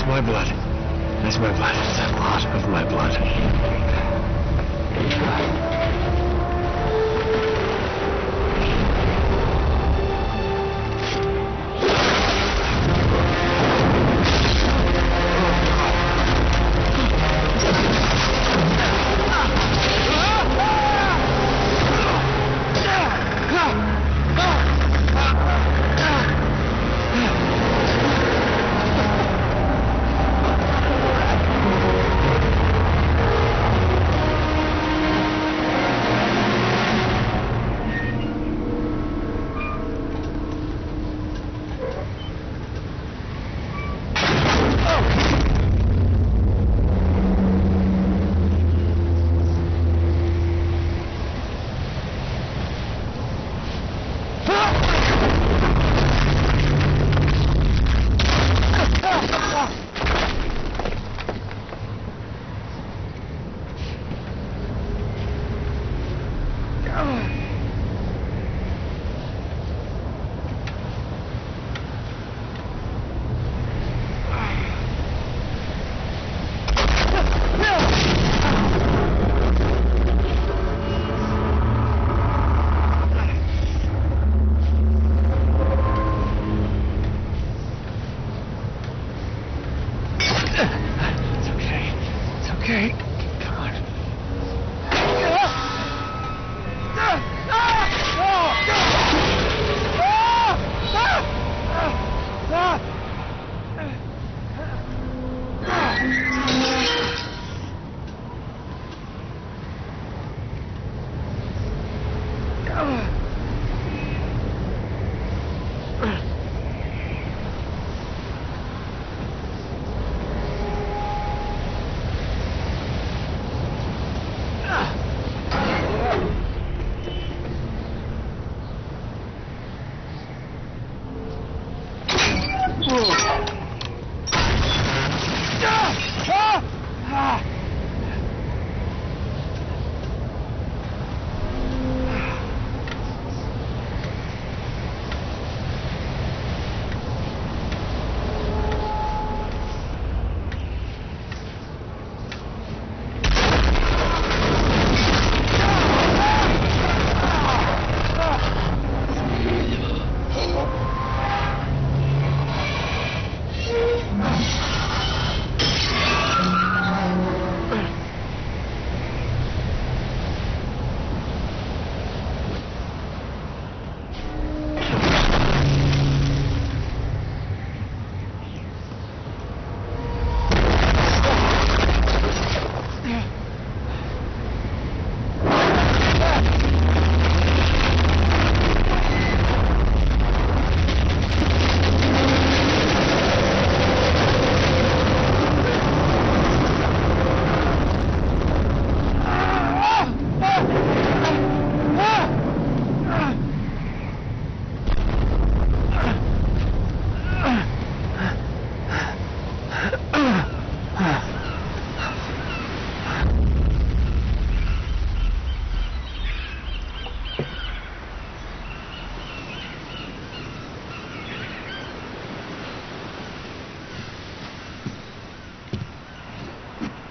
That's my blood. That's my blood. It's a lot of my blood.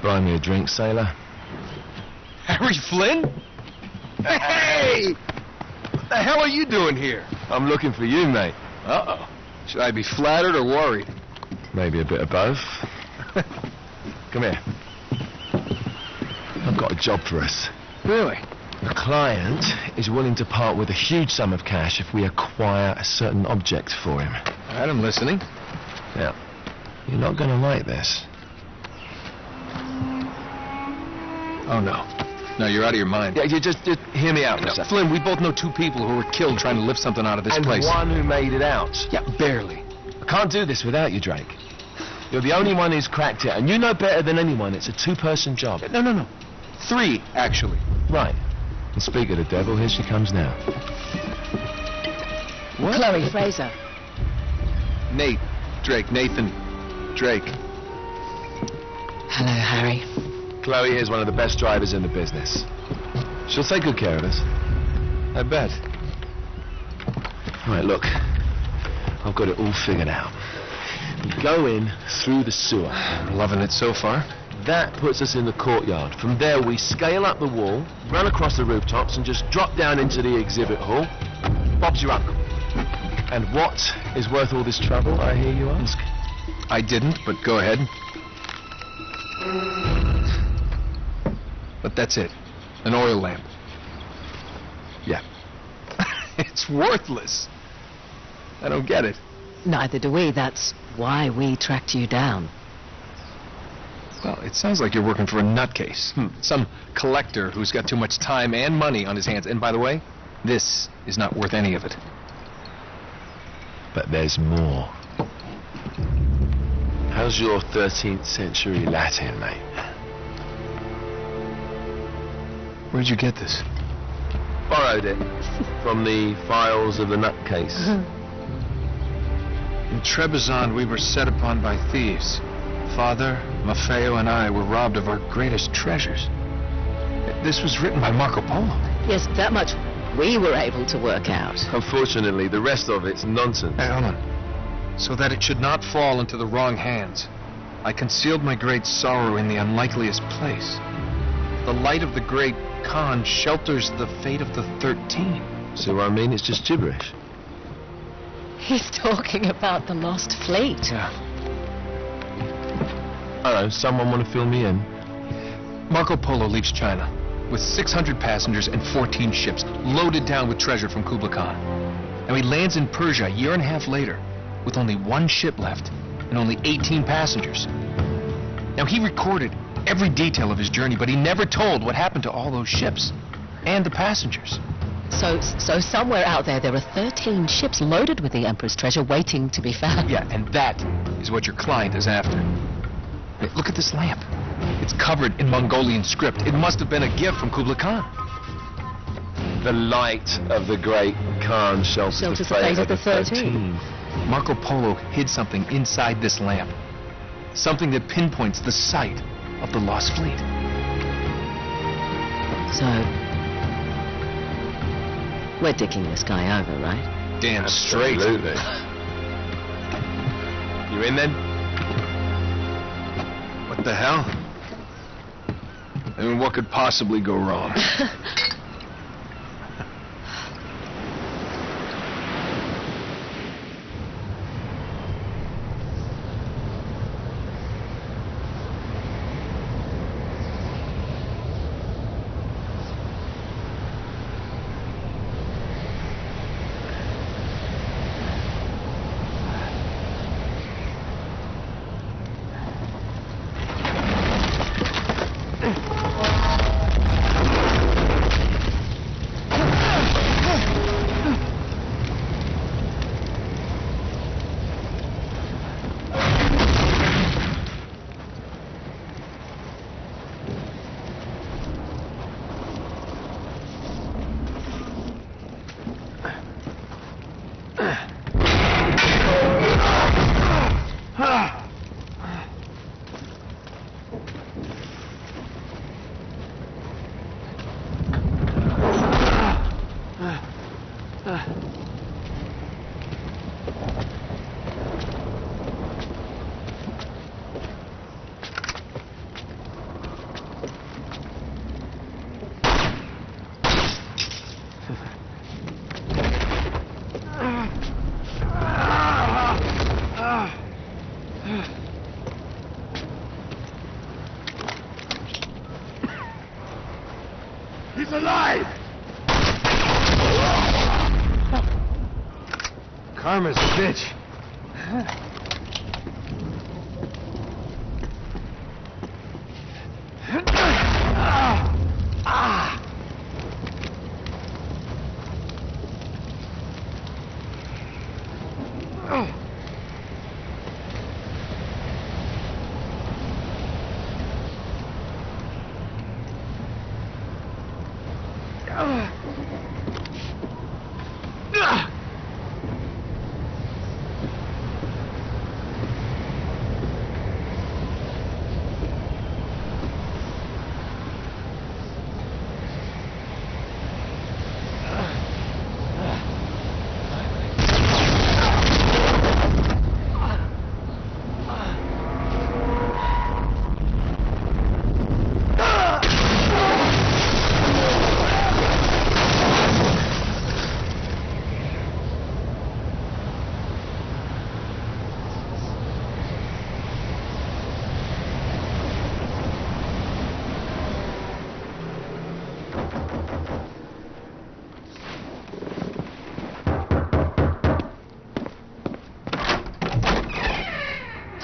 Buy me a drink, sailor. Harry Flynn? Hey! What the hell are you doing here? I'm looking for you, mate. Uh-oh. Should I be flattered or worried? Maybe a bit of both. Come here. I've got a job for us. Really? The client is willing to part with a huge sum of cash if we acquire a certain object for him. All right, I'm listening. Now, you're not going to like this. Oh, no. No, you're out of your mind. Yeah, you just hear me out for a second. Flynn, we both know two people who were killed trying to lift something out of this place. And one who made it out. Yeah, barely. I can't do this without you, Drake. You're the only one who's cracked it, and you know better than anyone it's a two-person job. No. Three, actually. Right. And speak of the devil, here she comes now. What? Chloe Fraser. Nate. Drake. Nathan. Drake. Hello, Harry. Chloe is one of the best drivers in the business. She'll take good care of us. I bet. Right, look. I've got it all figured out. We go in through the sewer. I'm loving it so far. That puts us in the courtyard. From there, we scale up the wall, run across the rooftops, and just drop down into the exhibit hall. Bob's your uncle. And what is worth all this trouble, I hear you ask? I didn't, but go ahead. But that's it. An oil lamp. Yeah. It's worthless. I don't get it. Neither do we. That's why we tracked you down. Well, it sounds like you're working for a nutcase. Some collector who's got too much time and money on his hands. And by the way, this is not worth any of it. But there's more. How's your 13th century Latin, mate? Where'd you get this? Borrowed it from the files of the nutcase. In Trebizond, we were set upon by thieves. Father, Maffeo, and I were robbed of our greatest treasures. This was written by Marco Polo. Yes, that much we were able to work out. Unfortunately, the rest of it's nonsense. Hey, hold on. So that it should not fall into the wrong hands, I concealed my great sorrow in the unlikeliest place. The light of the great Khan shelters the fate of the 13. See what I mean? It's just gibberish. He's talking about the lost fleet. Yeah. I don't know, someone want to fill me in? Marco Polo leaves China with 600 passengers and 14 ships loaded down with treasure from Kublai Khan. And he lands in Persia a year and a half later with only one ship left and only 18 passengers. Now, he recorded every detail of his journey, but he never told what happened to all those ships and the passengers. So somewhere out there are 13 ships loaded with the Emperor's treasure waiting to be found. Yeah, and that is what your client is after. Hey, look at this lamp. It's covered in Mongolian script. It must have been a gift from Kublai Khan. The light of the great Khan shelters the fate of the 13. Marco Polo hid something inside this lamp. Something that pinpoints the site of the lost fleet. So, we're dicking this guy over, right? Damn straight. Absolutely. You in then? What the hell? I mean, what could possibly go wrong? He's alive! Karma's a bitch.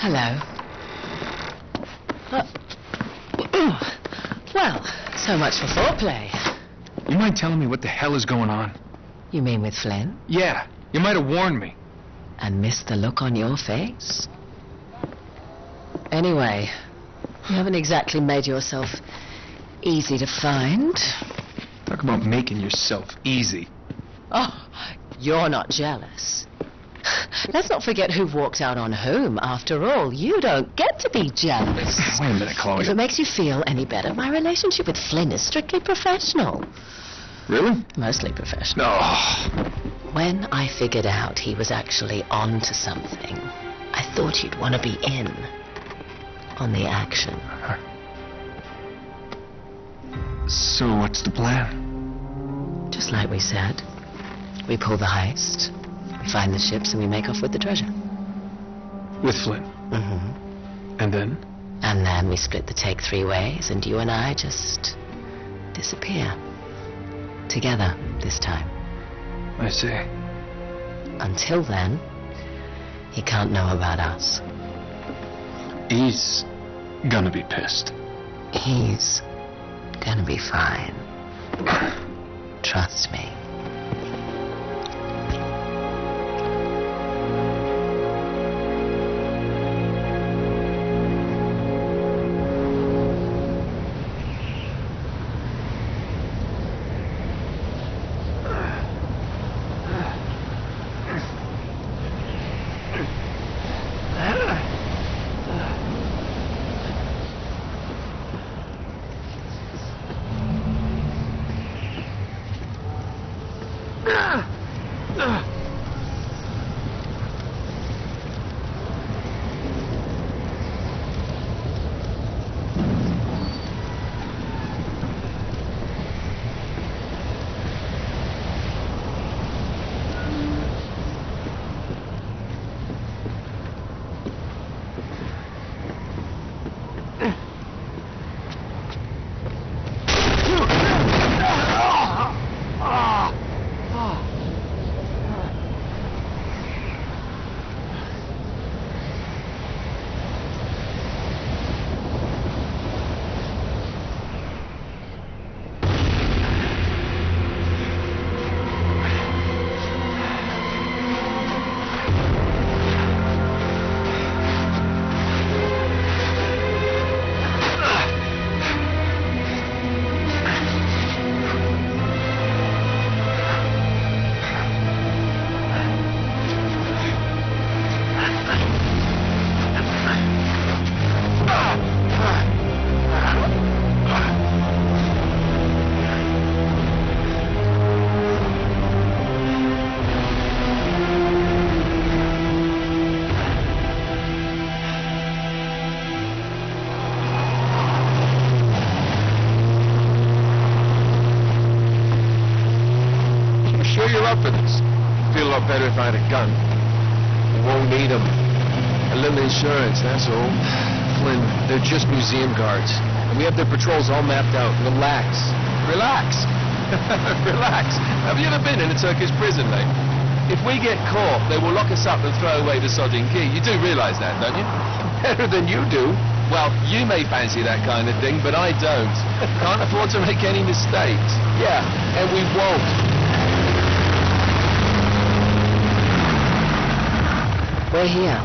Hello. Well, so much for foreplay. You mind telling me what the hell is going on? You mean with Flynn? Yeah, you might have warned me. And missed the look on your face? Anyway, you haven't exactly made yourself easy to find. Talk about making yourself easy. Oh, you're not jealous. Let's not forget who walked out on whom. After all, you don't get to be jealous. Wait a minute, Chloe. If it makes you feel any better, my relationship with Flynn is strictly professional. Really? Mostly professional. No. When I figured out he was actually on to something, I thought you'd want to be in on the action. So what's the plan? Just like we said. We pull the heist, we find the ships, and we make off with the treasure. With Flynn? Mm-hmm. And then? And then we split the take 3 ways, and you and I just disappear. Together, this time. I see. Until then, he can't know about us. He's gonna be pissed. He's gonna be fine. Trust me. Sure you're up for this? Feel a lot better if I had a gun. We won't need them. A little insurance, that's all. Flynn, they're just museum guards. And we have their patrols all mapped out. Relax. Relax. Relax. Have you ever been in a Turkish prison, mate? If we get caught, they will lock us up and throw away the sodding key. You do realize that, don't you? Better than you do. Well, you may fancy that kind of thing, but I don't. Can't afford to make any mistakes. Yeah, and we won't. We're here.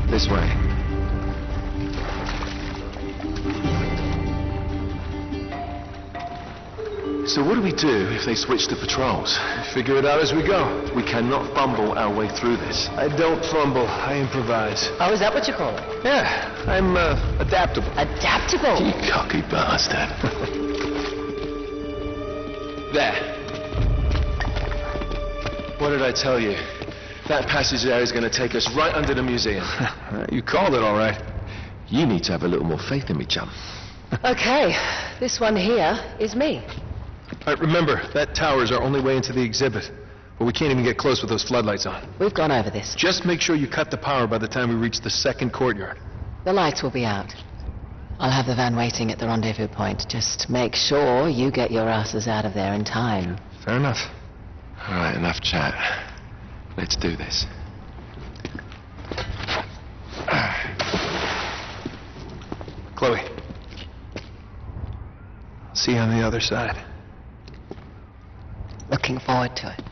This way. So what do we do if they switch the patrols? Figure it out as we go. We cannot fumble our way through this. I don't fumble. I improvise. Oh, is that what you call it? Yeah, I'm adaptable. Adaptable. You cocky bastard. There. What did I tell you? That passage there is going to take us right under the museum. You called it all right. You need to have a little more faith in me, chum. Okay, this one here is me. All right, remember, that tower is our only way into the exhibit. But we can't even get close with those floodlights on. We've gone over this. Just make sure you cut the power by the time we reach the second courtyard. The lights will be out. I'll have the van waiting at the rendezvous point. Just make sure you get your asses out of there in time. Fair enough. All right, enough chat. Let's do this. Chloe. See you on the other side. Looking forward to it.